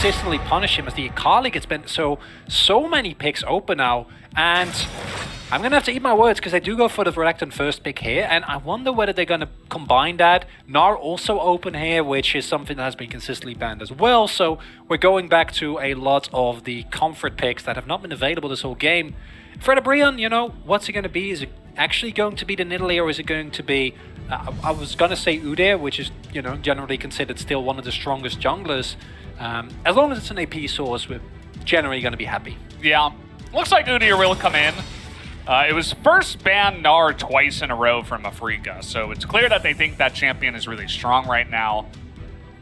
consistently punish him as the Akali gets bent. So many picks open now, and I'm going to have to eat my words because they do go for the Renekton first pick here, and I wonder whether they're going to combine that. Gnar also open here, which is something that has been consistently banned as well, so we're going back to a lot of the comfort picks that have not been available this whole game. Fredit Brion, you know, what's it going to be? Is it actually going to be the Nidalee, or is it going to be, I was going to say Udyr, which is, you know, generally considered still one of the strongest junglers. As long as it's an AP source, we're generally going to be happy. Yeah, looks like Udyr will come in. It was first banned Gnar twice in a row from Afreeca, so it's clear that they think that champion is really strong right now,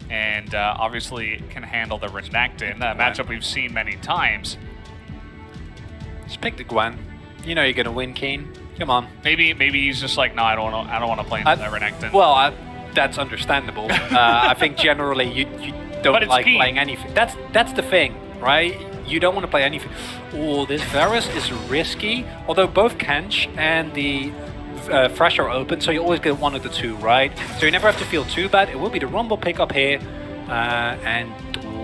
and obviously can handle the Renekton, a matchup we've seen many times. Just pick the Gwen. You know you're gonna win, Keen. Come on. Maybe he's just like, no, I don't want to play into that Renekton. Well, that's understandable. I think generally you don't like playing anything. That's the thing, right? You don't want to play anything. Oh, this Varus is risky. Although both Kench and the Thresh are open, so you always get one of the two, right? So you never have to feel too bad. It will be the Rumble pickup here. And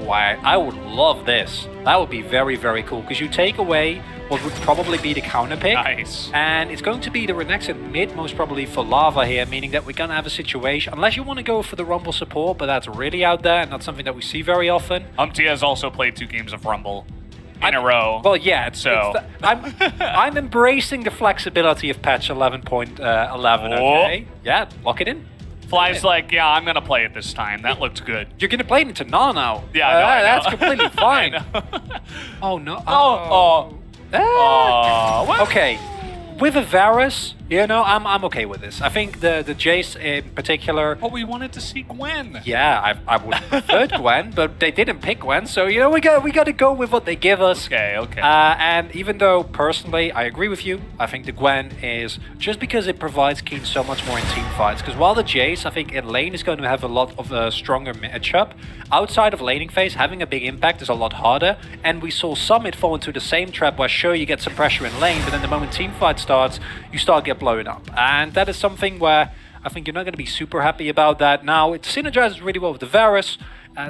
I would love this. That would be very, very cool. Because you take away what would probably be the counter pick. Nice. And it's going to be the Renekton mid, most probably for Lava here, meaning that we're going to have a situation, unless you want to go for the Rumble support, but that's really out there and not something that we see very often. Umpty has also played 2 games of Rumble in a row. Well, yeah, so I'm embracing the flexibility of patch 11.11, okay? Yeah, lock it in. Fly's like, yeah, I'm going to play it this time. That looked good. You're going to play it into Gnar now. Yeah, I know. That's completely fine. Oh, no. Okay. With a Varus, you know, I'm okay with this. I think the Jace in particular. But we wanted to see Gwen. Yeah, I would have preferred Gwen, but they didn't pick Gwen, so you know we got to go with what they give us. Okay. And even though personally I agree with you, I think the Gwen is just because it provides Keen so much more in team fights. Because while the Jace, I think in lane is going to have a lot of a stronger matchup. Outside of laning phase, having a big impact is a lot harder. And we saw Summit fall into the same trap where sure you get some pressure in lane, but then the moment team fight starts, you start get blown up. And that is something where I think you're not going to be super happy about that. Now, it synergizes really well with the Varus,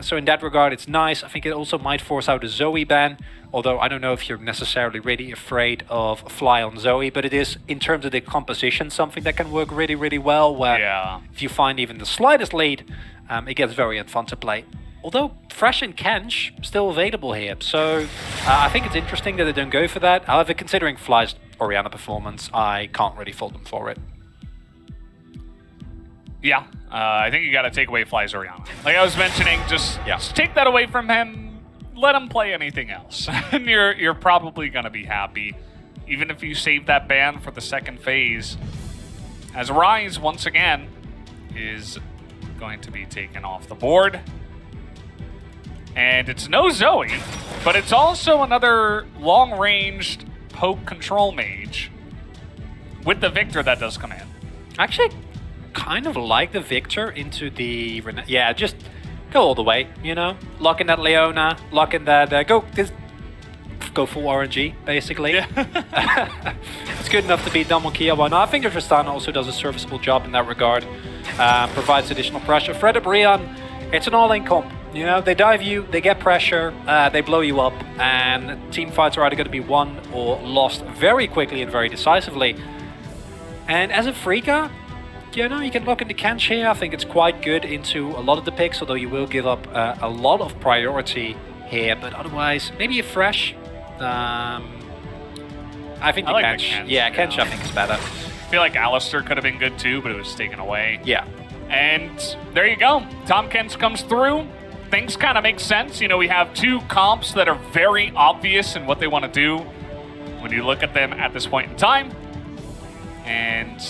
so in that regard, it's nice. I think it also might force out a Zoe ban, although I don't know if you're necessarily really afraid of Fly on Zoe, but it is, in terms of the composition, something that can work really, really well, where if you find even the slightest lead, it gets very fun to play. Although Thresh and Kench still available here, so I think it's interesting that they don't go for that. However, considering Fly's Orianna performance, I can't really fault them for it. Yeah, I think you got to take away Fly's Orianna. Like I was mentioning, just take that away from him. Let him play anything else, and you're probably gonna be happy, even if you save that ban for the second phase. As Rise once again is going to be taken off the board. And it's no Zoe, but it's also another long-ranged poke control mage with the Victor that does come in. Actually, kind of like the Victor into the... Yeah, just go all the way, you know? Lock in that Leona, lock in that... go full RNG, basically. Yeah. It's good enough to beat Kia. Well, no, I think Tristana also does a serviceable job in that regard. Provides additional pressure. Fredit Brion, it's an all-in comp. You know, they dive you, they get pressure, they blow you up, and team fights are either going to be won or lost very quickly and very decisively. And as a Freeca, you know, you can look into Kench here. I think it's quite good into a lot of the picks, although you will give up a lot of priority here. But otherwise, maybe a Thresh. I think like Kench. Yeah, Kench I think is better. I feel like Alistair could have been good too, but it was taken away. Yeah. And there you go. Tahm Kench comes through. Things kind of make sense. You know, we have 2 comps that are very obvious in what they want to do when you look at them at this point in time. And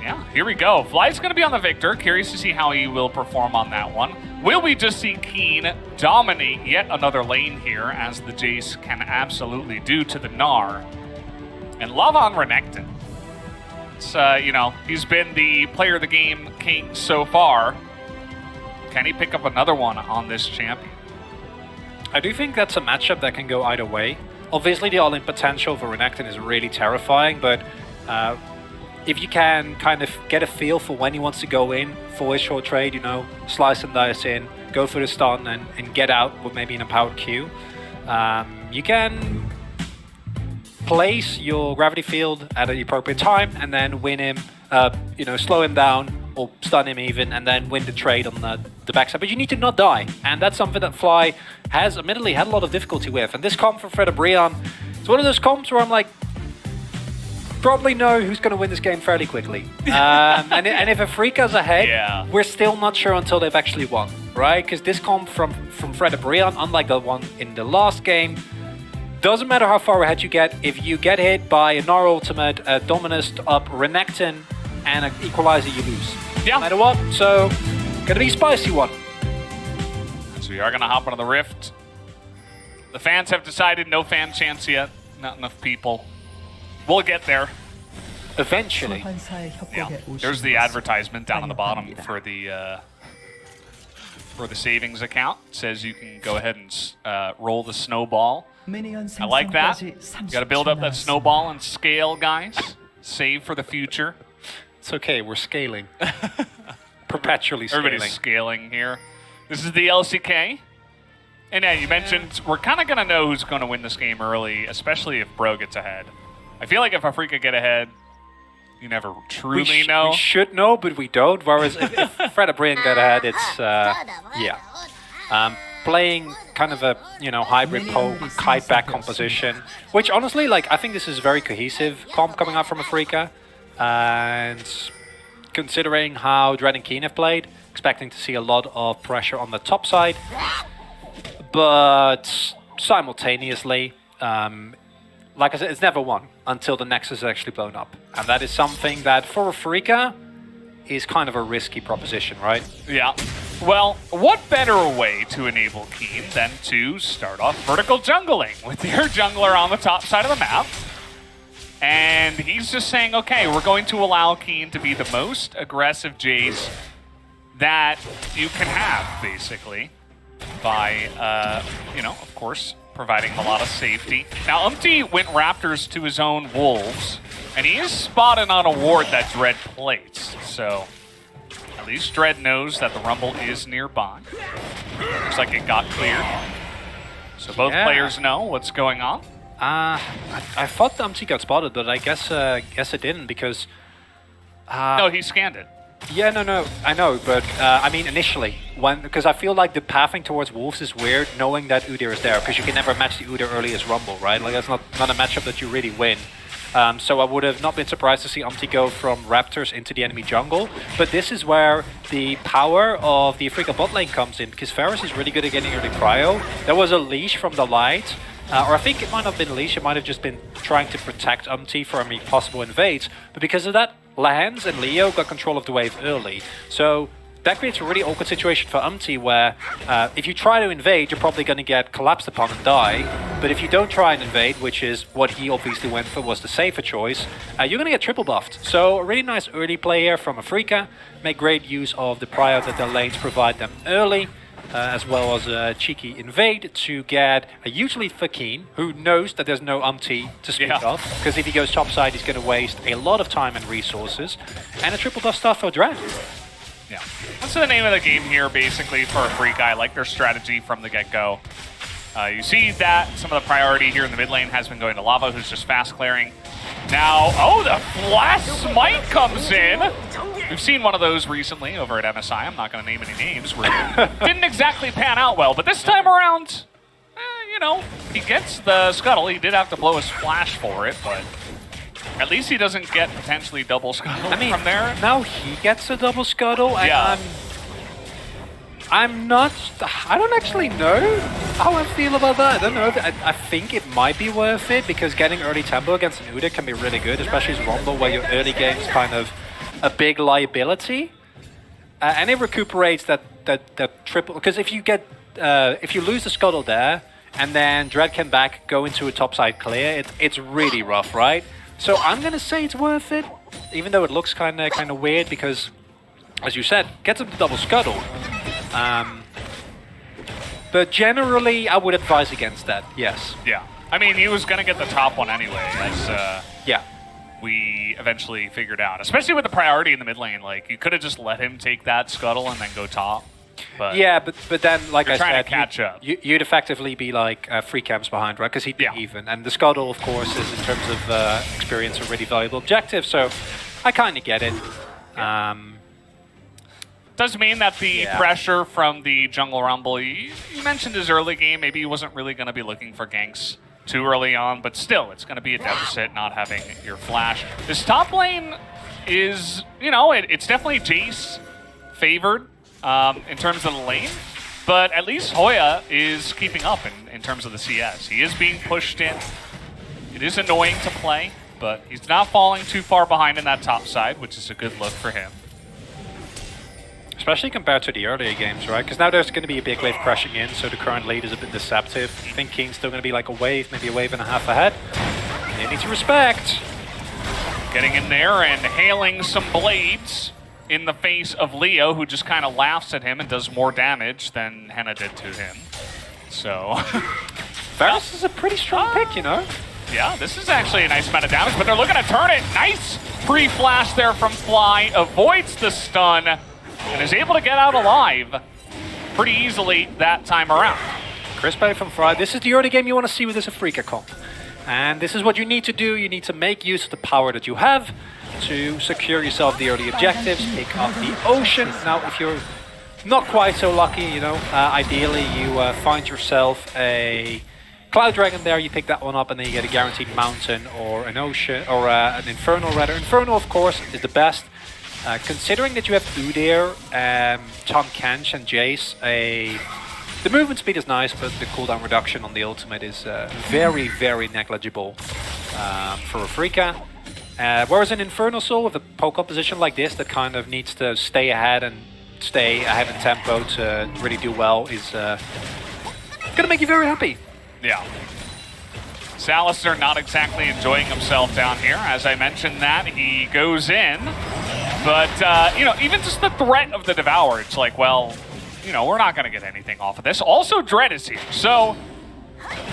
yeah, here we go. Fly's going to be on the Victor. Curious to see how he will perform on that one. Will we just see Keen dominate yet another lane here, as the Jace can absolutely do to the Gnar? And Lava on Renekton. It's, you know, he's been the player of the game king so far. Can he pick up another one on this champion? I do think that's a matchup that can go either way. Obviously, the all-in potential for Renekton is really terrifying, but if you can kind of get a feel for when he wants to go in for his short trade, you know, slice and dice in, go for the stun and get out with maybe an empowered Q, you can place your gravity field at the appropriate time and then win him, you know, slow him down or stun him even, and then win the trade on the backside. But you need to not die, and that's something that Fly has admittedly had a lot of difficulty with. And this comp from Fredit Brion, it's one of those comps where I'm like, probably know who's going to win this game fairly quickly. And if Afreeca's ahead, we're still not sure until they've actually won, right? Because this comp from Fredit Brion, unlike the one in the last game, doesn't matter how far ahead you get, if you get hit by a Gnar ultimate, a Dominus up Renekton, and an Equalizer, you lose. Yeah. No matter what, so gonna be a spicy one. So we are gonna hop onto the Rift. The fans have decided no fan chance yet. Not enough people. We'll get there. Eventually. Yeah. There's the advertisement down on the bottom for the savings account. It says you can go ahead and roll the snowball. I like that. You got to build up that snowball and scale, guys. Save for the future. It's okay, we're scaling. Perpetually scaling. Everybody's scaling here. This is the LCK. And yeah, you mentioned we're kind of going to know who's going to win this game early, especially if Bro gets ahead. I feel like if Afreeca get ahead, you never truly know. We should know, but we don't. Whereas if Fredit Brion get ahead, it's, yeah. Playing kind of a, you know, hybrid poke, kite back composition, which honestly, like, I think this is a very cohesive comp coming out from Afreeca. And considering how Dread and Keen have played, expecting to see a lot of pressure on the top side. But simultaneously, like I said, it's never won until the Nexus is actually blown up. And that is something that, for Afreeca, is kind of a risky proposition, right? Yeah. Well, what better way to enable Keen than to start off vertical jungling with your jungler on the top side of the map? And he's just saying, okay, we're going to allow Keen to be the most aggressive Jace that you can have, basically, by, you know, of course, providing a lot of safety. Now, went Raptors to his own Wolves, and he is spotted on a ward that Dread plates. So, at least Dread knows that the Rumble is nearby. Looks like it got cleared. So both players know what's going on. I thought the got spotted, but I guess it didn't because... no, he scanned it. Yeah, no, I know, but I mean initially, because I feel like the pathing towards Wolves is weird, knowing that Udyr is there, because you can never match the Udyr early as Rumble, right? Like, that's not a matchup that you really win. So I would have not been surprised to see go from Raptors into the enemy jungle, but this is where the power of the Afreeca bot lane comes in, because Ferris is really good at getting early prio. There was a leash from the Light, or I think it might not have been a leash, it might have just been trying to protect from any possible invades, but because of that, Lance and Leo got control of the wave early. So that creates a really awkward situation for where if you try to invade, you're probably going to get collapsed upon and die. But if you don't try and invade, which is what he obviously went for, was the safer choice, you're going to get triple buffed. So a really nice early play here from Afreeca. Make great use of the prio that the lanes provide them early. As well as a cheeky invade to get a usually for Keen, who knows that there's no to speak of, because if he goes topside, he's going to waste a lot of time and resources, and a triple buff stuff for Dread. Yeah. What's the name of the game here, basically, for Afreeca? I like their strategy from the get-go. You see that some of the priority here in the mid lane has been going to Lava, who's just fast clearing. Now, oh, the flash smite comes in. We've seen one of those recently over at MSI. I'm not going to name any names. Didn't exactly pan out well, but this time around, you know, he gets the scuttle. He did have to blow his flash for it, but at least he doesn't get potentially double scuttle from there. Now he gets a double scuttle, and I don't actually know how I feel about that. I don't know. I think it might be worth it, because getting early tempo against an Udyr can be really good, especially as Rumble, where your early game is kind of a big liability. And it recuperates that triple, because if you lose the scuttle there, and then Dread can go into a topside clear, it's really rough, right? So I'm gonna say it's worth it, even though it looks kind of weird, because, as you said, gets him to double scuttle. But generally, I would advise against that, yes. Yeah. I mean, he was going to get the top one anyway. That's, yeah. we eventually figured out, especially with the priority in the mid lane. Like, you could have just let him take that scuttle and then go top. But yeah, but then, like I trying said, to catch up. You'd effectively be like 3 camps behind, right? Because he'd be even. And the scuttle, of course, is in terms of experience a really valuable objective. So I kind of get it. Does mean that the pressure from the jungle rumble, you mentioned his early game, maybe he wasn't really going to be looking for ganks too early on, but still, it's going to be a deficit not having your flash. This top lane is, you know, it's definitely Jace favored in terms of the lane, but at least Hoya is keeping up in terms of the CS. He is being pushed in. It is annoying to play, but he's not falling too far behind in that top side, which is a good look for him. Especially compared to the earlier games, right? Because now there's going to be a big wave crashing in, so the current lead is a bit deceptive. I think Keen's still going to be like a wave, maybe a wave and a half ahead. They need to respect. Getting in there and hailing some blades in the face of Leo, who just kind of laughs at him and does more damage than Henna did to him. So... Varus is a pretty strong pick, you know? Yeah, this is actually a nice amount of damage, but they're looking to turn it. Nice pre-flash there from Fly. Avoids the stun. And is able to get out alive pretty easily that time around. Crisp play from Fry. This is the early game you want to see with this Afreeca comp. And this is what you need to do. You need to make use of the power that you have to secure yourself the early objectives, pick up the ocean. Now, if you're not quite so lucky, you know, ideally you find yourself a Cloud Dragon there, you pick that one up, and then you get a guaranteed mountain or an ocean, or an Infernal rather. Infernal, of course, is the best. Considering that you have Udyr, Tom Kench and Jace, the movement speed is nice, but the cooldown reduction on the ultimate is very, very negligible for Afreeca. Whereas an Infernal Soul with a poke-up position like this that kind of needs to stay ahead and stay ahead in tempo to really do well is gonna make you very happy. Yeah. Salister not exactly enjoying himself down here. As I mentioned that, he goes in. But, you know, even just the threat of the Devour, it's like, well, you know, we're not going to get anything off of this. Also, Dread is here. So,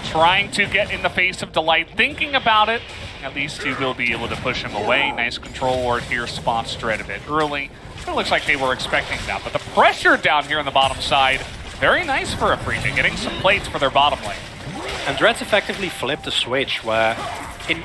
trying to get in the face of Delight, thinking about it. At least he will be able to push him away. Nice control ward here, spots Dread a bit early. It looks like they were expecting that. But the pressure down here on the bottom side, very nice for Afreeca, getting some plates for their bottom lane. And Dread's effectively flipped the switch where in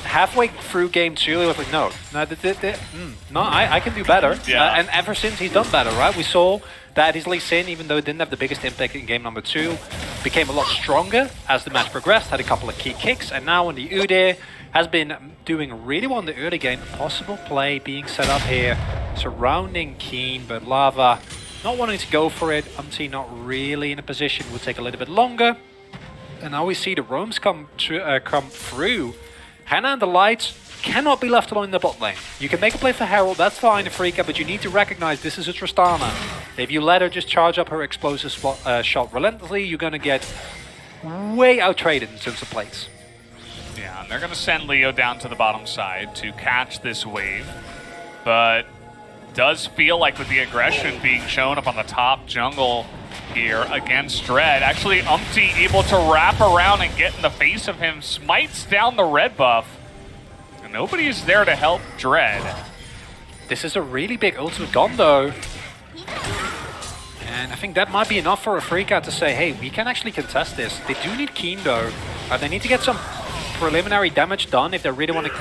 halfway through game 2, he was like, no, I can do better. Yeah. And ever since he's done better, right? We saw that his Lee Sin, even though it didn't have the biggest impact in game number 2, became a lot stronger as the match progressed, had a couple of key kicks, and now on the Udyr has been doing really well in the early game. A possible play being set up here, surrounding Keen, but Lava not wanting to go for it. Umti not really in a position, will take a little bit longer. And now we see the roams come through. Henna and the Lights cannot be left alone in the bot lane. You can make a play for Herald, that's fine, Afreeca, but you need to recognize this is a Tristana. If you let her just charge up her explosive shot relentlessly, you're going to get way out-traded in terms of plays. Yeah, and they're going to send Leo down to the bottom side to catch this wave. But does feel like with the aggression being shown up on the top jungle here against Dread, actually Umti able to wrap around and get in the face of him, smites down the red buff, and nobody is there to help Dread. This is a really big ultimate gone though, and I think that might be enough for Afreeca to say, hey, we can actually contest this. They do need Keen though, they need to get some preliminary damage done if they really want to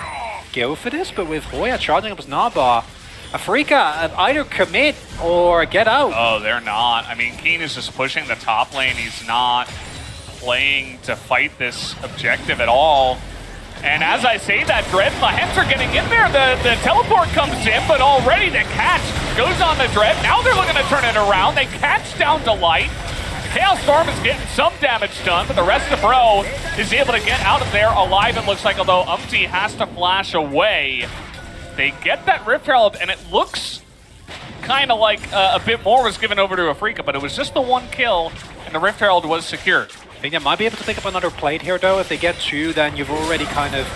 go for this, but with Hoya charging up his Narbar, Afreeca either commit or get out. Oh, they're not. I mean, Keen is just pushing the top lane. He's not playing to fight this objective at all. And as I say that, Dread and the Hens are getting in there. The teleport comes in, but already the catch goes on the Dread. Now they're looking to turn it around. They catch down Delight. Chaos Storm is getting some damage done, but the rest of Bro is able to get out of there alive, it looks like, although Umti has to flash away. They get that Rift Herald, and it looks kind of like a bit more was given over to Afreeca, but it was just the one kill, and the Rift Herald was secured. I think they might be able to pick up another plate here, though. If they get 2, then you've already kind of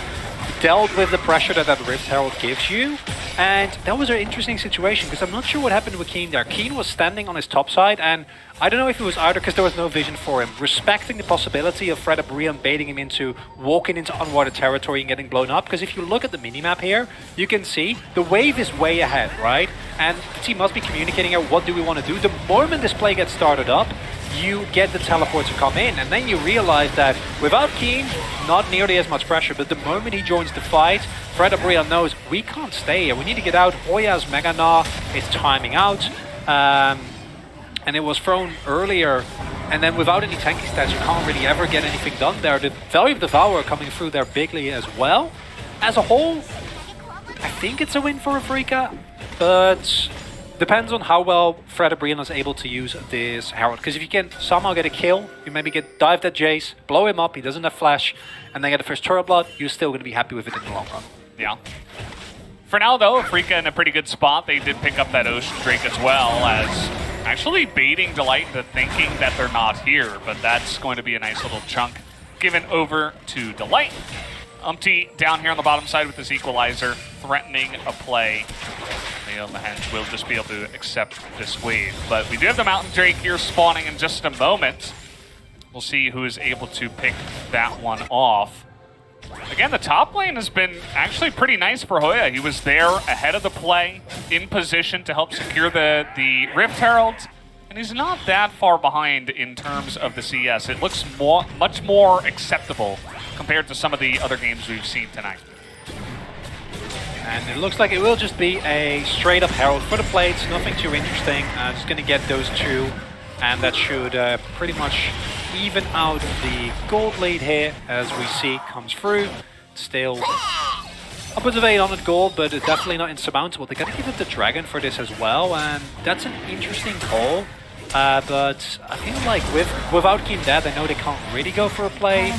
dealt with the pressure that Rift Herald gives you. And that was an interesting situation because I'm not sure what happened with Keen there. Keen was standing on his top side, and I don't know if it was either because there was no vision for him, respecting the possibility of Fredit Brion baiting him into walking into unwatered territory and getting blown up. Because if you look at the minimap here, you can see the wave is way ahead, right? And the team must be communicating out what do we want to do. The moment this play gets started up, you get the teleport to come in, and then you realize that without Keen, not nearly as much pressure, but the moment he joins the fight, Fredit Brion knows we can't stay here, we need to get out. Hoya's Mega Gnaw is timing out, and it was thrown earlier, and then without any tanky stats, you can't really ever get anything done there. The value of Devour coming through there bigly as well. As a whole, I think it's a win for Afreeca, but depends on how well Fredit Brion is able to use this Herald. Because if you can somehow get a kill, you maybe get dived at Jace, blow him up, he doesn't have flash, and then get the first turret blood, you're still going to be happy with it in the long run. Yeah. For now, though, Afreeca in a pretty good spot. They did pick up that Ocean Drake as well, as actually baiting Delight into thinking that they're not here, but that's going to be a nice little chunk given over to Delight. Umpty down here on the bottom side with this Equalizer, threatening a play. The Hens will just be able to accept this wave. But we do have the Mountain Drake here spawning in just a moment. We'll see who is able to pick that one off. Again, the top lane has been actually pretty nice for Hoya. He was there ahead of the play, in position to help secure the Rift Herald, and he's not that far behind in terms of the CS. It looks much more acceptable compared to some of the other games we've seen tonight. And it looks like it will just be a straight-up Herald for the plates, nothing too interesting. Just going to get those two, and that should pretty much even out the gold lead here, as we see comes through. Still upwards of 800 gold, but it's definitely not insurmountable. They got to give it the Dragon for this as well, and that's an interesting call. But I feel like without Keen dead, I know they can't really go for a play.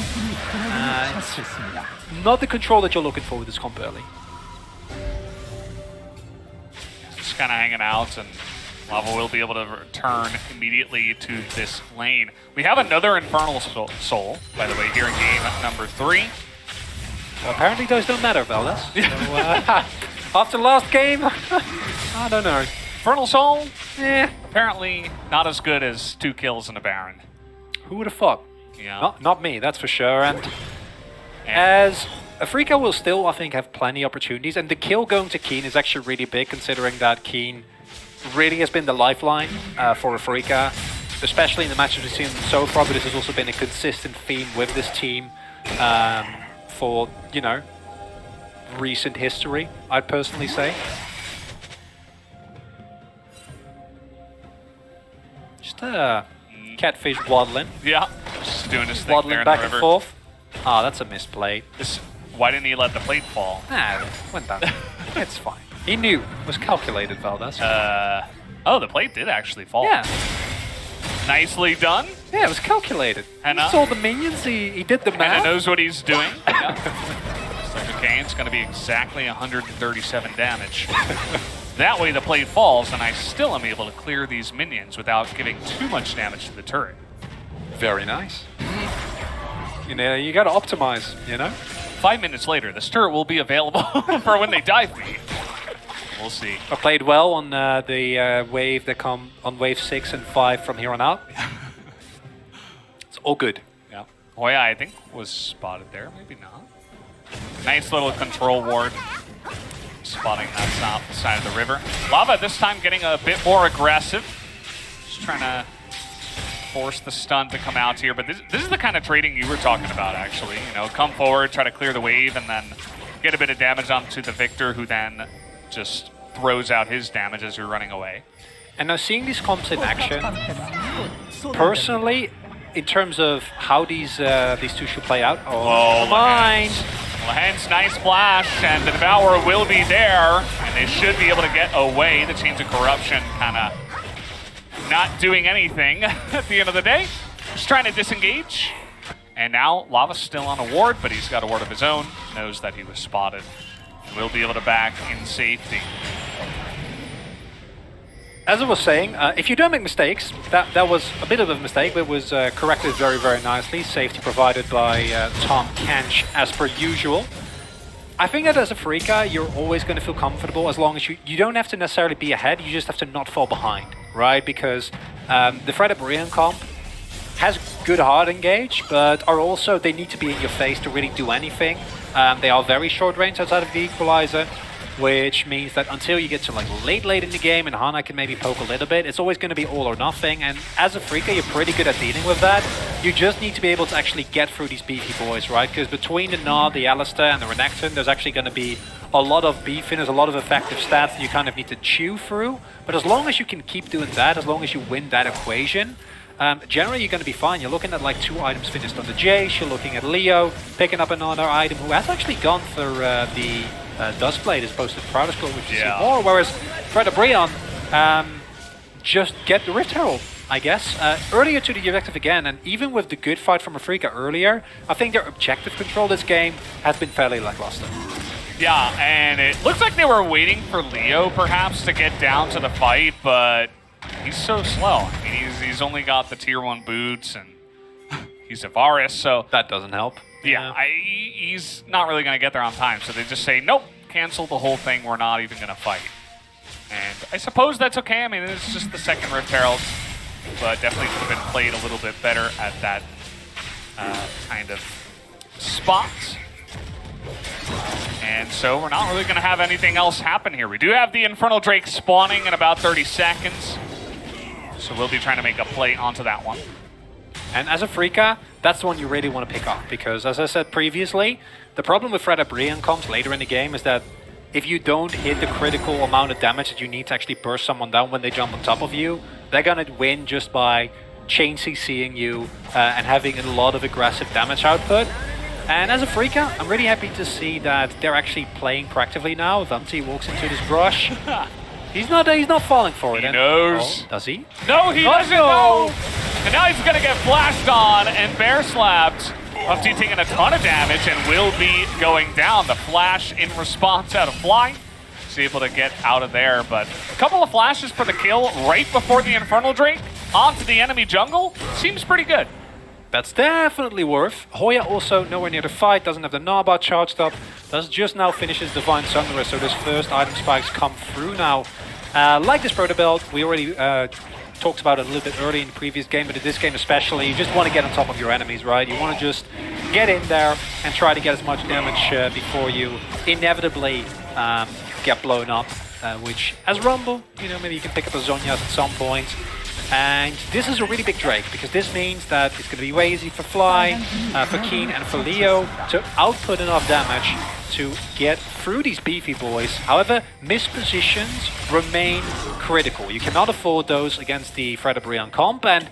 It's not the control that you're looking for with this comp early. Just kind of hanging out, and Lava will be able to return immediately to this lane. We have another Infernal Soul, by the way, here in game number 3. Well, apparently those don't matter, Veldas. So, after last game, I don't know. Infernal Soul, apparently not as good as 2 kills in a Baron. Who would have thought? Yeah. Not me, that's for sure. And as Afreeca will still, I think, have plenty of opportunities, and the kill going to Keen is actually really big, considering that Keen really has been the lifeline for Afreeca, especially in the matches we've seen so far, but this has also been a consistent theme with this team for, you know, recent history, I'd personally say. Just catfish waddling. Yeah, just doing his thing Waddling there in back the river. and forth. Ah, that's a misplay. Why didn't he let the plate fall? Nah, went down. It's fine. He knew. It was calculated, Veldas. Oh, the plate did actually fall. Yeah. Nicely done. Yeah, it was calculated. He saw the minions, he did the math. And knows what he's doing. It's like, okay, it's going to be exactly 137 damage. That way the plate falls, and I still am able to clear these minions without giving too much damage to the turret. Very nice. You know, you got to optimize, you know? 5 minutes later, this turret will be available for when they dive me. We'll see. I played well on the wave that come on wave 6 and 5 from here on out. It's all good. Yeah. Hoya, I think, was spotted there. Maybe not. Nice little control ward. Spotting that side of the river. Lava this time getting a bit more aggressive. Just trying to force the stun to come out here. But this is the kind of trading you were talking about, actually. You know, come forward, try to clear the wave, and then get a bit of damage onto the Victor, who then just throws out his damage as you're running away. And now seeing these comps in action, personally, in terms of how these two should play out, mine. Well, hence, nice flash, and the Devourer will be there, and they should be able to get away. The Chains of Corruption kind of not doing anything at the end of the day. Just trying to disengage. And now, Lava's still on a ward, but he's got a ward of his own. Knows that he was spotted. Will be able to back in safety. As I was saying, if you don't make mistakes, that was a bit of a mistake, but was corrected very, very nicely. Safety provided by Tom Kench, as per usual. I think that as a Freeca, you're always going to feel comfortable as long as you don't have to necessarily be ahead, you just have to not fall behind, right? Because the Fredit Brion comp has good hard engage, but they need to be in your face to really do anything. They are very short range outside of the equalizer, which means that until you get to like late in the game and Hana can maybe poke a little bit, it's always going to be all or nothing. And as a Freeca, you're pretty good at dealing with that. You just need to be able to actually get through these beefy boys, right? Because between the Nod, the Alistair, and the Renekton, there's actually going to be a lot of beef in, there's a lot of effective stats that you kind of need to chew through. But as long as you can keep doing that, as long as you win that equation, generally you're going to be fine. You're looking at like 2 items finished on the Jace, you're looking at Leo, picking up another item who has actually gone for the Dustblade as opposed to the Proud Scroll, which is more, whereas Fredit Brion just get the Rift Herald, I guess. Earlier to the objective again, and even with the good fight from Afreeca earlier, I think their objective control this game has been fairly lackluster. Yeah, and it looks like they were waiting for Leo perhaps to get down to the fight, but he's so slow. I mean, he's only got the tier 1 boots, and he's a Varus, so that doesn't help. Yeah, he's not really going to get there on time, so they just say, nope, cancel the whole thing, we're not even going to fight. And I suppose that's okay. I mean, it's just the second Rift Herald, but definitely could have been played a little bit better at that kind of spot. And so we're not really going to have anything else happen here. We do have the Infernal Drake spawning in about 30 seconds, so we'll be trying to make a play onto that one. And as a Freeca, that's the one you really want to pick up, because as I said previously, the problem with Fredit Brion comps later in the game is that if you don't hit the critical amount of damage that you need to actually burst someone down when they jump on top of you, they're going to win just by chain CCing you and having a lot of aggressive damage output. And as a Freeca, I'm really happy to see that they're actually playing proactively now. Vamti walks into this brush. He's not falling for it. He knows. Oh, does he? No, he doesn't know. And now he's going to get flashed on and bear slapped. Vamti taking a ton of damage and will be going down. The flash in response out of Fly. He's able to get out of there, but a couple of flashes for the kill right before the Infernal Drake onto the enemy jungle. Seems pretty good. That's definitely worth. Hoya also nowhere near the fight, doesn't have the Narbot charged up, does just now finish his Divine Sunderer, so this first item spikes come through now. Like this Proto Belt, we already talked about it a little bit early in the previous game, but in this game especially, you just want to get on top of your enemies, right? You want to just get in there and try to get as much damage before you inevitably get blown up, which as Rumble, you know, maybe you can pick up a Zhonya's at some point. And this is a really big Drake, because this means that it's going to be way easy for Fly, for Keen, and for Leo to output enough damage to get through these beefy boys. However, mispositions remain critical. You cannot afford those against the Fredit Brion comp, and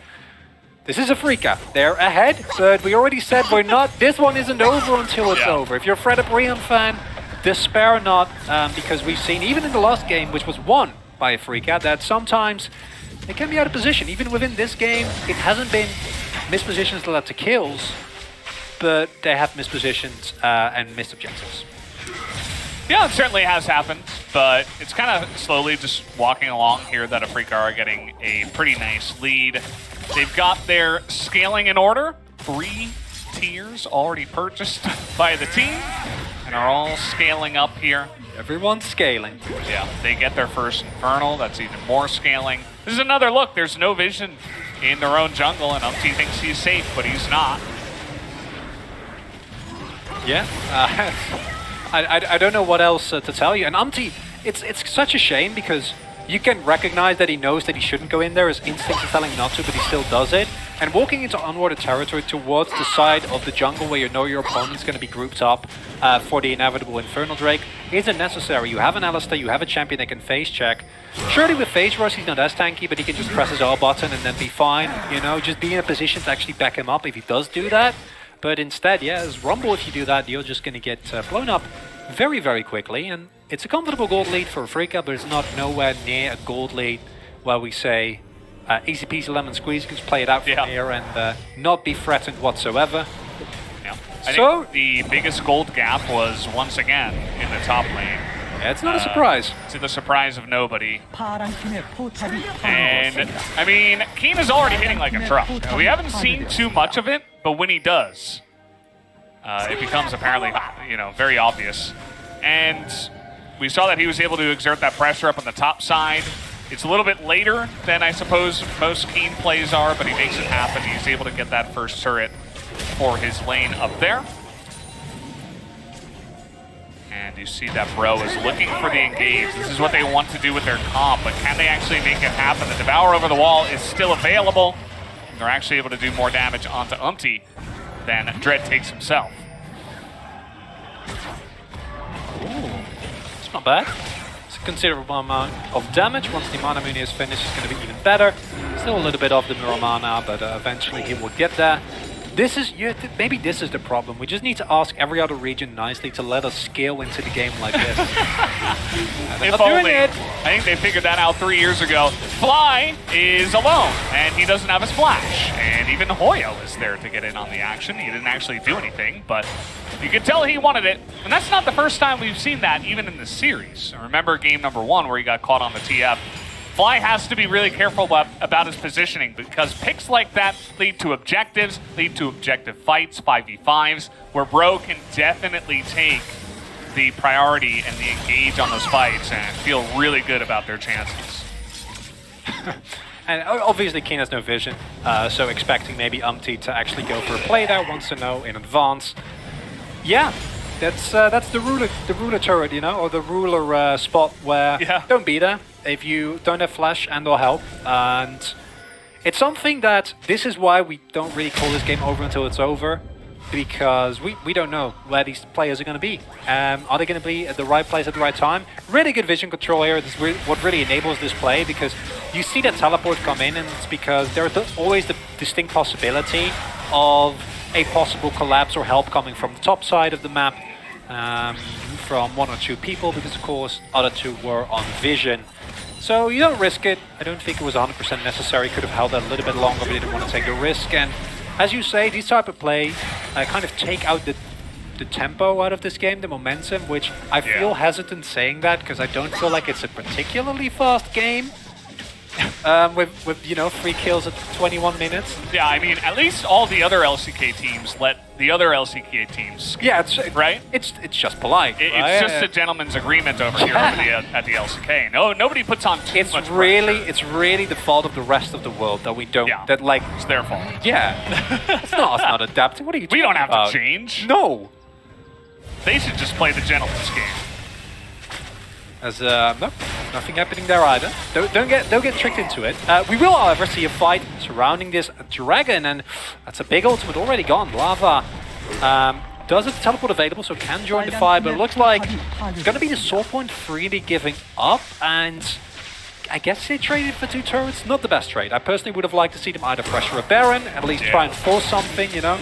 this is a Freeca. They're ahead, but we already said we're not. This one isn't over until it's over. If you're a Fredit Brion fan, despair not, because we've seen, even in the last game, which was won by a Freeca, that sometimes they can be out of position. Even within this game, it hasn't been mispositions that led to kills, but they have mispositions and missed objectives. Yeah, it certainly has happened, but it's kind of slowly just walking along here that Afreeca are getting a pretty nice lead. They've got their scaling in order. 3 tiers already purchased by the team, and are all scaling up here. Everyone's scaling. Yeah, they get their first Infernal. That's even more scaling. This is another look. There's no vision in their own jungle, and Umpty thinks he's safe, but he's not. Yeah, I don't know what else to tell you. And Umpty, it's such a shame, because you can recognize that he knows that he shouldn't go in there. His instinct is telling him not to, but he still does it. And walking into unwarded territory towards the side of the jungle where you know your opponent's going to be grouped up for the inevitable Infernal Drake isn't necessary. You have an Alistair, you have a champion that can face check. Surely with Phase Rush he's not as tanky, but he can just press his R button and then be fine. You know, just be in a position to actually back him up if he does do that. But instead, yeah, as Rumble, if you do that, you're just going to get blown up very, very quickly. And it's a comfortable gold lead for Afreeca, but it's not nowhere near a gold lead where we say easy peasy lemon squeeze, you can just play it out from here and not be threatened whatsoever. Yeah. I think the biggest gold gap was once again in the top lane. Yeah, it's not a surprise. To the surprise of nobody. And, I mean, Keen is already hitting like a truck. We haven't seen too much of it, but when he does, it becomes apparently, you know, very obvious. and we saw that he was able to exert that pressure up on the top side. It's a little bit later than I suppose most Keen plays are, but he makes it happen. He's able to get that first turret for his lane up there. And you see that Bro is looking for the engage. This is what they want to do with their comp, but can they actually make it happen? The Devour over the wall is still available. And they're actually able to do more damage onto Umti than Dread takes himself. Ooh, it's not bad. It's a considerable amount of damage. Once the Mana Muni is finished, it's going to be even better. Still a little bit off the Mirror Mana, but eventually he will get there. This is, maybe this is the problem. We just need to ask every other region nicely to let us scale into the game like this. If only. I think they figured that out 3 years ago. Fly is alone, and he doesn't have his flash. And even Hoya was there to get in on the action. He didn't actually do anything, but you could tell he wanted it. And that's not the first time we've seen that, even in the series. Remember game number 1 where he got caught on the TF. Fly has to be really careful about his positioning because picks like that lead to objectives, lead to objective fights, 5v5s, where Bro can definitely take the priority and the engage on those fights and feel really good about their chances. And obviously Keen has no vision, so expecting maybe Umti to actually go for a play there wants to know in advance. Yeah, that's the ruler turret, you know, or the ruler spot where don't be there if you don't have flash and or help. And it's something that this is why we don't really call this game over until it's over, because we don't know where these players are going to be. Are they going to be at the right place at the right time? Really good vision control here. This is what really enables this play, because you see that teleport come in, and it's because there's always the distinct possibility of a possible collapse or help coming from the top side of the map, from 1 or 2 people, because of course other 2 were on vision. So you don't risk it. I don't think it was 100% necessary. Could have held that a little bit longer, but didn't want to take the risk. And as you say, these type of play kind of take out the tempo out of this game, the momentum, which I feel hesitant saying that because I don't feel like it's a particularly fast game. With you know, 3 kills at 21 minutes. Yeah, I mean, at least all the other LCK teams let the other LCK teams skip, right? It's just polite. It's right? just a gentleman's agreement over here at the LCK. No, nobody puts on too much pressure. It's really the fault of the rest of the world that we don't. Yeah, that like it's their fault. Yeah, it's not adapting. What are you talking about? We don't have to change. No, they should just play the gentleman's game. As no, nothing happening there either. Don't get tricked into it. We will, however, see a fight surrounding this dragon, and that's a big ultimate already gone. Lava does have teleport available, so can join the fight, but it looks like it's going to be the soul point freely giving up, and I guess they traded for 2 turrets. Not the best trade. I personally would have liked to see them either pressure a Baron, at least try and force something, you know,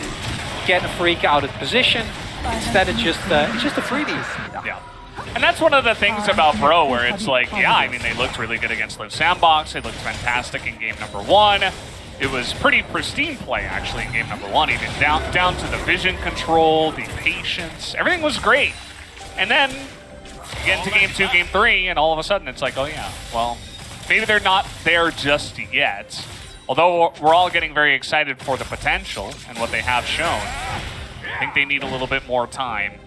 get a Freak out of position. Instead, it's just a freebie. Yeah. And that's one of the things about Bro, where it's like, yeah, I mean, they looked really good against Live Sandbox. They looked fantastic in game number 1. It was pretty pristine play, actually, in game number 1. Even down to the vision control, the patience. Everything was great. And then get into game 2, game 3, and all of a sudden it's like, oh yeah, well, maybe they're not there just yet. Although we're all getting very excited for the potential and what they have shown, I think they need a little bit more time.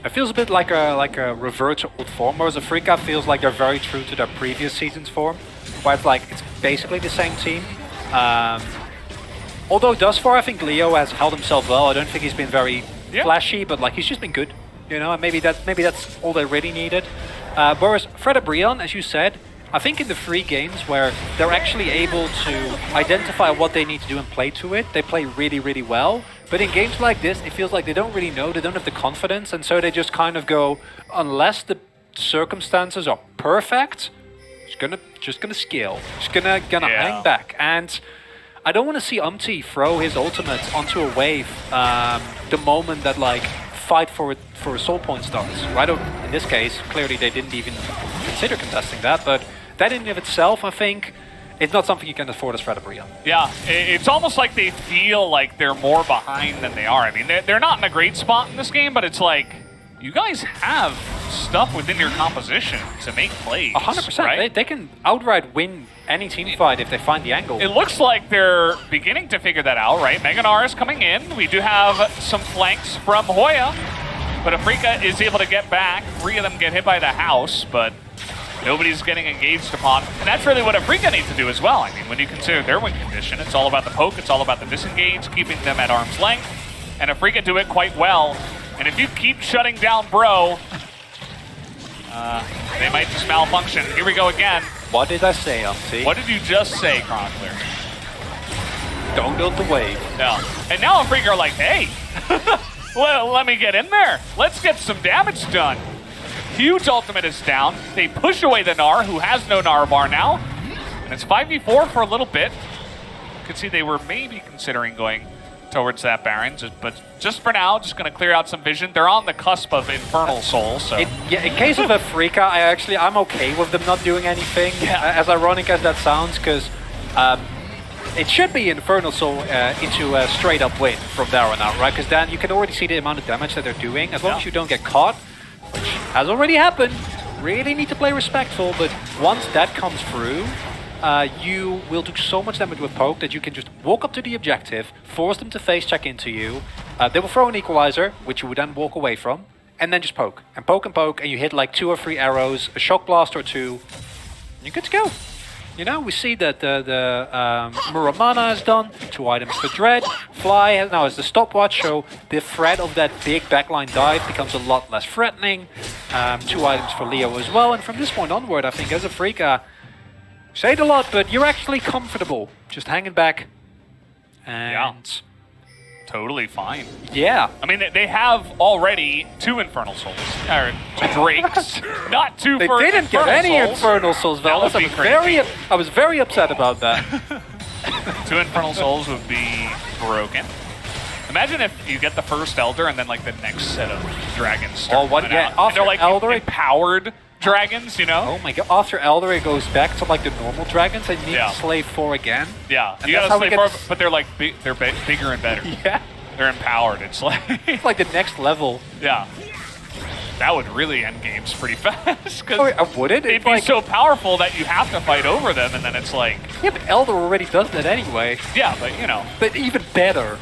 It feels a bit like a revert to old form, whereas Afreeca feels like they're very true to their previous season's form, where it's like it's basically the same team. Although thus far I think Leo has held himself well. I don't think he's been very flashy, but like he's just been good, you know. And maybe that's all they really needed. Whereas Fredit Brion, as you said, I think in the free games where they're actually able to identify what they need to do and play to it, they play really, really well. But in games like this, it feels like they don't really know, they don't have the confidence, and so they just kind of go, unless the circumstances are perfect, just gonna scale, just gonna hang back. And I don't want to see Umti throw his ultimate onto a wave the moment that like fight for a soul point starts. Right? In this case, clearly they didn't even consider contesting that, but that in and of itself, I think, it's not something you can afford as Fredit Brion. Yeah, it's almost like they feel like they're more behind than they are. I mean, they're not in a great spot in this game, but it's like, you guys have stuff within your composition to make plays. 100%. Right? They can outright win any team fight if they find the angle. It looks like they're beginning to figure that out, right? Meganar is coming in. We do have some flanks from Hoya. But Afreeca is able to get back. 3 of them get hit by the house, but nobody's getting engaged upon. And that's really what Afreeca needs to do as well. I mean, when you consider their win condition, it's all about the poke, it's all about the disengage, keeping them at arm's length. And Afreeca do it quite well. And if you keep shutting down Bro, they might just malfunction. Here we go again. What did I say, Auntie? What did you just say, Chronicler? Don't build the wave. No. And now Afreeca are like, hey, well, let me get in there. Let's get some damage done. Huge ultimate is down. They push away the Gnar, who has no Gnar bar now. And it's 5v4 for a little bit. You could see they were maybe considering going towards that Baron, but just for now, just going to clear out some vision. They're on the cusp of Infernal Soul, so... Yeah, in case of Afreeca, I'm okay with them not doing anything, as ironic as that sounds, because it should be Infernal Soul into a straight-up win from there on out, right? Because then you can already see the amount of damage that they're doing, as long as you don't get caught, which has already happened. Really need to play respectful, but once that comes through, you will do so much damage with poke that you can just walk up to the objective, force them to face check into you. They will throw an equalizer, which you would then walk away from, and then just poke, and poke, and you hit like 2 or 3 arrows, a shock blast or 2, and you're good to go. You know, we see that the Muramana is done, 2 items for Dread, Fly now has the stopwatch, so the threat of that big backline dive becomes a lot less threatening. 2 items for Leo as well, and from this point onward, I think as Afreeca, say it a lot, but you're actually comfortable, just hanging back, and totally fine. Yeah. I mean, they have already 2 Infernal Souls, or Drakes, not 2 they for didn't get any Souls. Infernal Souls, Velas. I was very upset about that. 2 Infernal Souls would be broken. Imagine if you get the first Elder and then like the next set of dragons start coming out. And they're like Elder, empowered dragons, you know? Oh my god, after Elder it goes back to like the normal dragons and you need to slay 4 again. Yeah, and you gotta slay 4, but they're like, they're bigger and better. Yeah. They're empowered, it's like... It's like the next level. Yeah. That would really end games pretty fast. Would it? They'd be so powerful that you have to fight over them and then it's like... Yeah, but Elder already does that anyway. Yeah, but you know. But even better.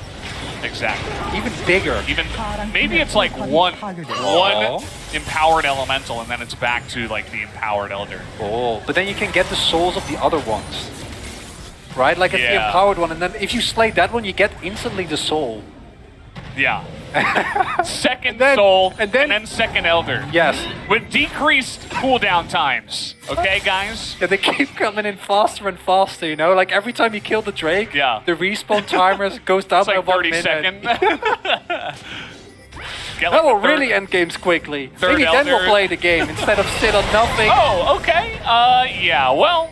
Exactly. Even bigger. Even maybe it's like one empowered elemental, and then it's back to like the empowered elder. Oh, but then you can get the souls of the other ones, right? Like it's the empowered one, and then if you slay that one, you get instantly the soul. Yeah. Second soul, and then second elder. Yes. With decreased cooldown times. Okay, guys? Yeah, they keep coming in faster and faster, you know? Like every time you kill the Drake, the respawn timer goes down by like 1 30 minute. seconds. That will really end games quickly. Maybe then we'll play the game instead of sit on nothing. Oh, okay. Yeah, well,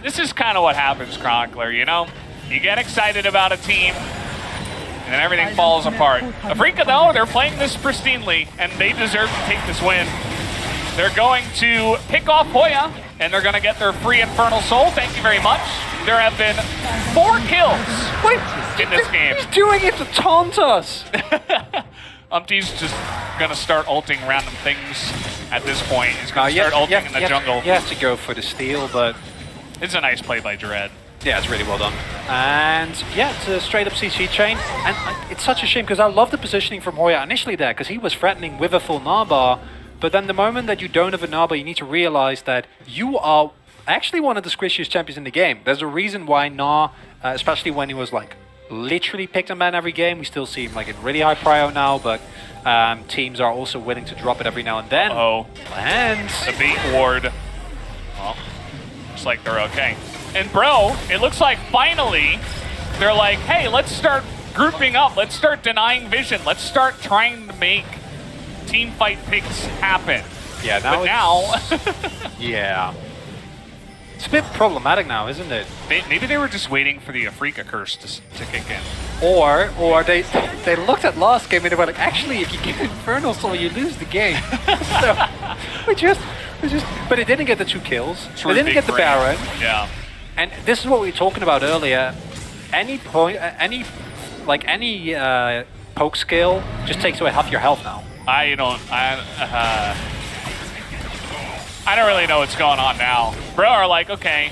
this is kind of what happens, Chronicler, you know? You get excited about a team, and then everything falls apart. Afreeca, though, they're playing this pristinely, and they deserve to take this win. They're going to pick off Hoya, and they're going to get their free Infernal Soul. Thank you very much. There have been 4 kills in this game. He's doing it to taunt us. Umpty's just going to start ulting random things at this point. He's going to start ulting in the jungle. You have to go for the steal, but... It's a nice play by Dread. Yeah, it's really well done. And yeah, it's a straight up CC chain. And it's such a shame because I love the positioning from Hoya initially there because he was threatening with a full Narbar. But then the moment that you don't have a Narbar, you need to realize that you are actually one of the squishiest champions in the game. There's a reason why Gnar, especially when he was like literally picked a man every game, we still see him like in really high prio now, but teams are also willing to drop it every now and then. And the bait ward. Well, looks like they're okay. And bro, it looks like finally they're like, hey, let's start grouping up. Let's start denying vision. Let's start trying to make team fight picks happen. Yeah, now yeah. It's a bit problematic now, isn't it? Maybe they were just waiting for the Afreeca curse to kick in. Or they looked at last game and they were like, actually, if you get Infernal Soul, you lose the game. So but it didn't get the 2 kills. They didn't get the Baron. Yeah. And this is what we were talking about earlier. Any poke skill just takes away half your health now. I don't really know what's going on now. Bro are like, okay,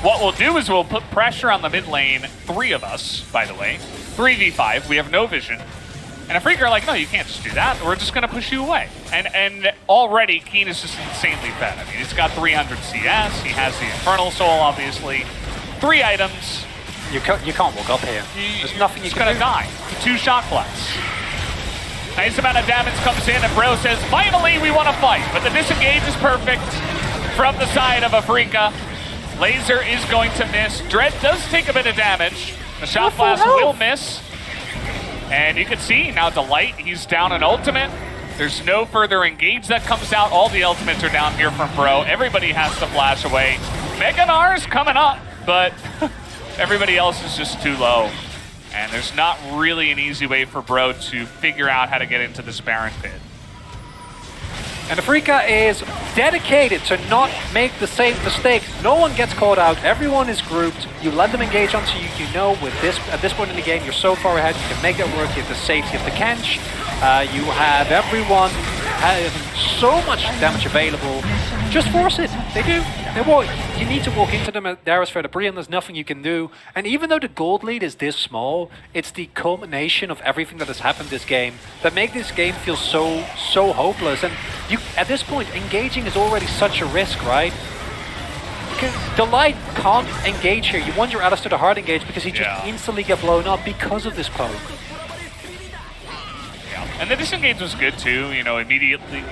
what we'll do is we'll put pressure on the mid lane. 3 of us, by the way. 3v5. We have no vision. And Afreeca are like, no, you can't just do that. We're just going to push you away. And already, Keen is just insanely fed. I mean, he's got 300 CS. He has the Infernal Soul, obviously. 3 items. You can't walk up here. There's nothing you can do. He's going to die. 2 shot flash. Nice amount of damage comes in, and Bro says, finally, we want to fight. But the disengage is perfect from the side of Afreeca. Laser is going to miss. Dread does take a bit of damage. The shot flash will miss. And you can see now Delight, he's down an ultimate. There's no further engage that comes out. All the ultimates are down here from Bro. Everybody has to flash away. Meganar's coming up, but everybody else is just too low. And there's not really an easy way for Bro to figure out how to get into this Baron pit. And Afreeca is dedicated to not make the same mistakes. No one gets caught out. Everyone is grouped. You let them engage onto you. You know, with this at this point in the game, you're so far ahead. You can make it work. You have the safety of the Kench. You have everyone having so much damage available. Just force it. They do. They walk. You need to walk into them. There is Fredit Brion. There's nothing you can do. And even though the gold lead is this small, it's the culmination of everything that has happened this game that make this game feel so hopeless. And you, at this point, engaging is already such a risk, right? Delight can't engage here. You want your Alistair to hard engage because he just instantly get blown up because of this poke. And the disengage was good too, you know, immediately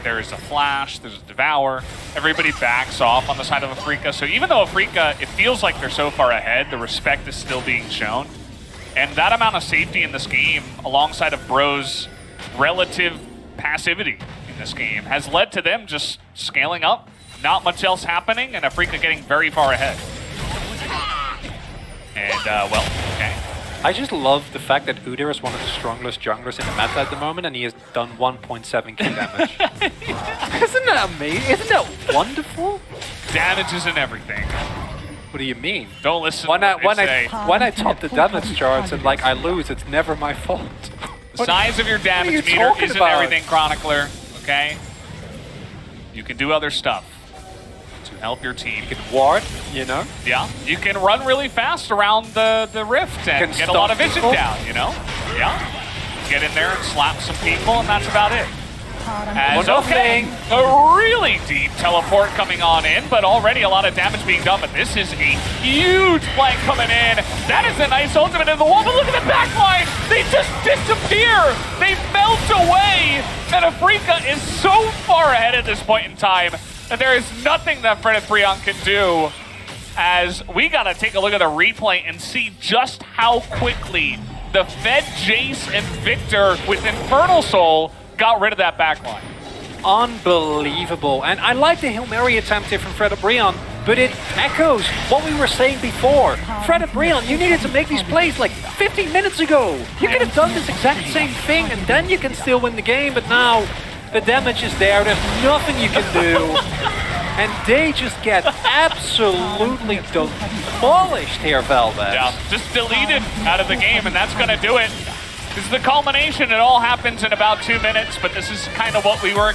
there is a flash, there's a devour, everybody backs off on the side of Afreeca. So even though Afreeca, it feels like they're so far ahead, the respect is still being shown. And that amount of safety in this game, alongside of Bro's relative passivity in this game, has led to them just scaling up, not much else happening, and Afreeca getting very far ahead. And, well, okay. I just love the fact that Udyr is one of the strongest junglers in the meta at the moment, and he has done 1.7k damage. Isn't that amazing? Isn't that wonderful? Damage isn't everything. What do you mean? Don't listen when to what they say. When I top the damage charts and like I lose, it's never my fault. The size of your damage meter isn't everything, Chronicler. Okay? You can do other stuff to help your team. You can ward, you know? Yeah. You can run really fast around the rift and get a lot of vision down, you know? Yeah. Get in there and slap some people, and that's about it. As okay, a really deep teleport coming on in, but already a lot of damage being done. But this is a huge flank coming in. That is a nice ultimate in the wall, but look at the backline. They just disappear. They melt away. And Afreeca is so far ahead at this point in time that there is nothing that Fredit Brion can do. As we got to take a look at the replay and see just how quickly the Fed, Jace, and Victor with Infernal Soul got rid of that backline. Unbelievable. And I like the Hail Mary attempt here from Fredit Brion, but it echoes what we were saying before. Fredit Brion, you needed to make these plays like 15 minutes ago. You could have done this exact same thing and then you can still win the game, but now the damage is there. There's nothing you can do. And they just get absolutely demolished here, Velvet. Yeah, just deleted out of the game, and that's going to do it. This is the culmination. It all happens in about 2 minutes, but this is kind of what we were